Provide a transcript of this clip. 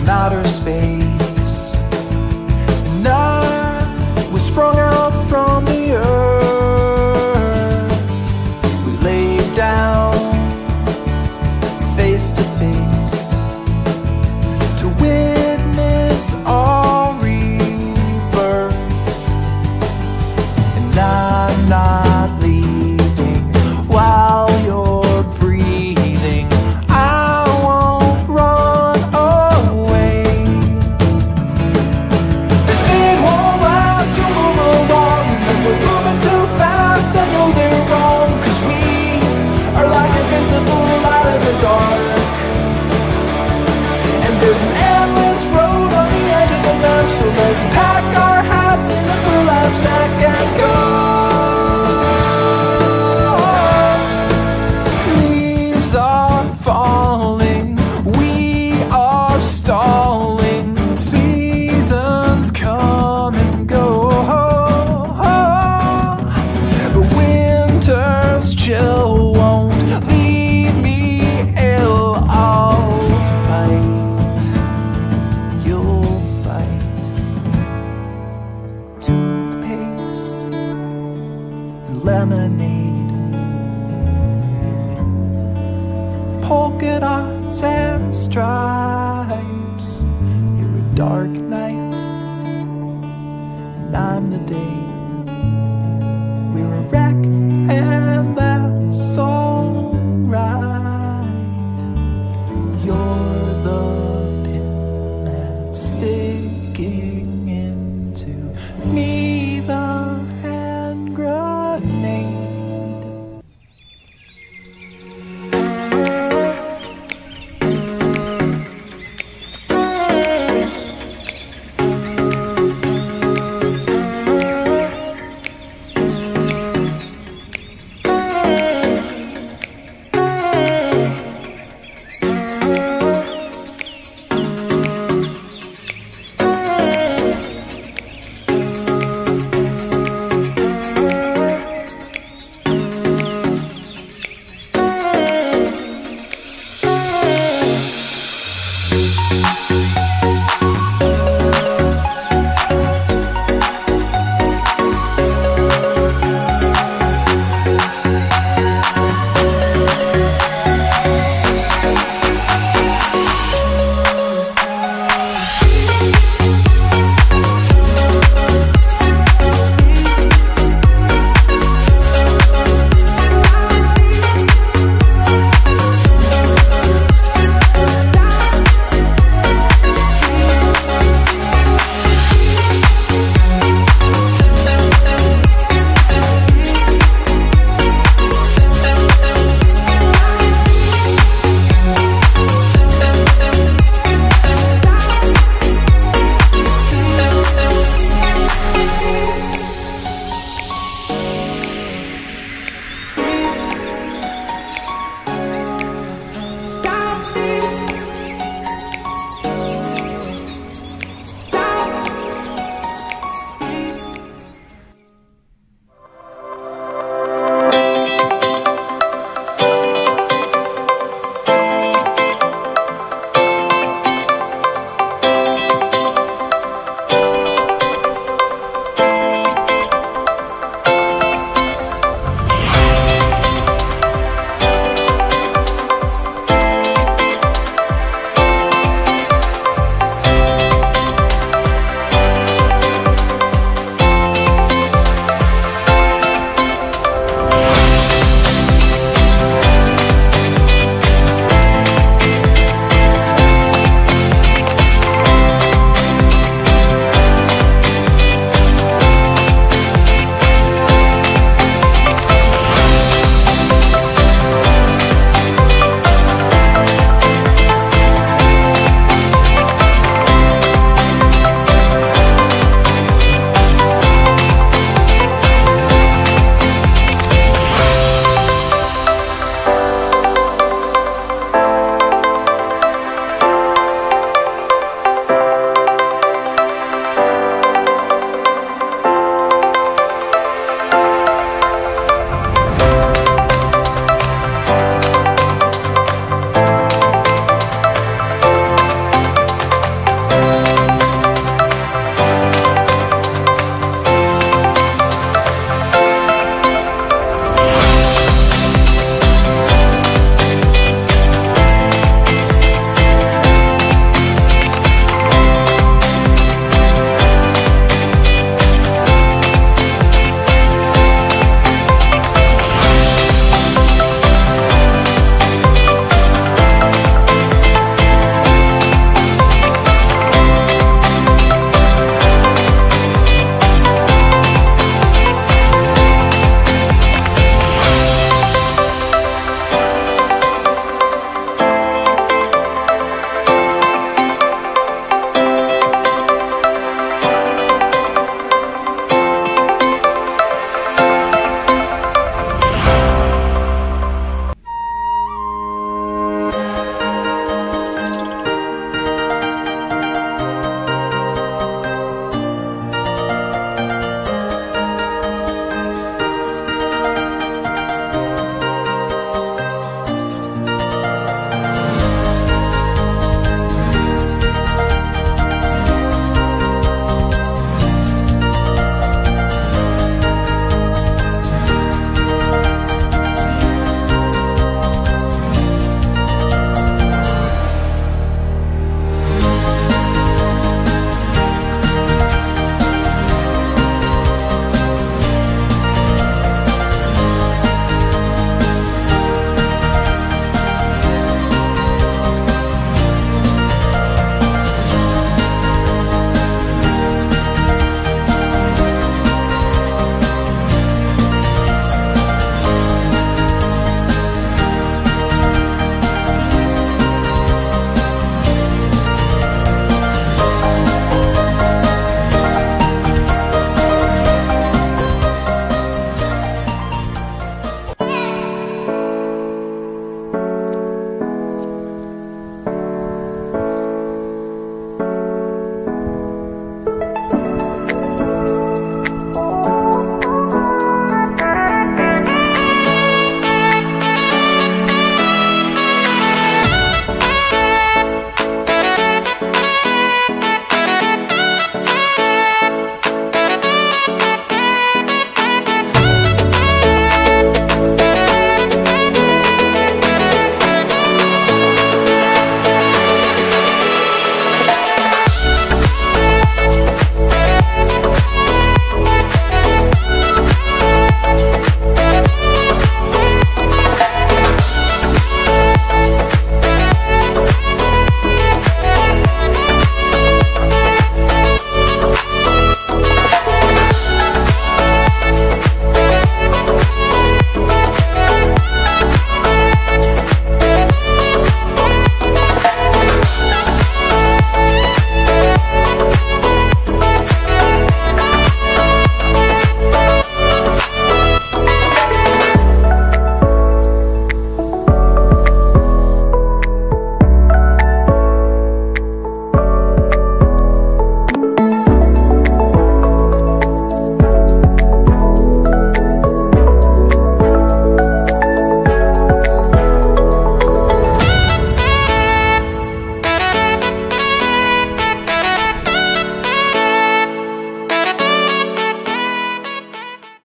Outer space, and I was sprung out from the earth. We laid down face to face to witness our rebirth, and I'm not leaving while you're breathing. I won't run away. This it won't last, you'll move along, and we're moving too fast. I know they're wrong, 'cause we are like invisible light in the dark, and there's an endless road on the edge of the map. So let's pack our hats in a burlap sack and go. Leaves are falling, we are stalling. Seasons come and go, but winter's chill won't leave me ill. I'll fight, you'll fight. Toothpaste and lemonade, polka dots and stripes. You're a dark night, and I'm the day. We're a wreck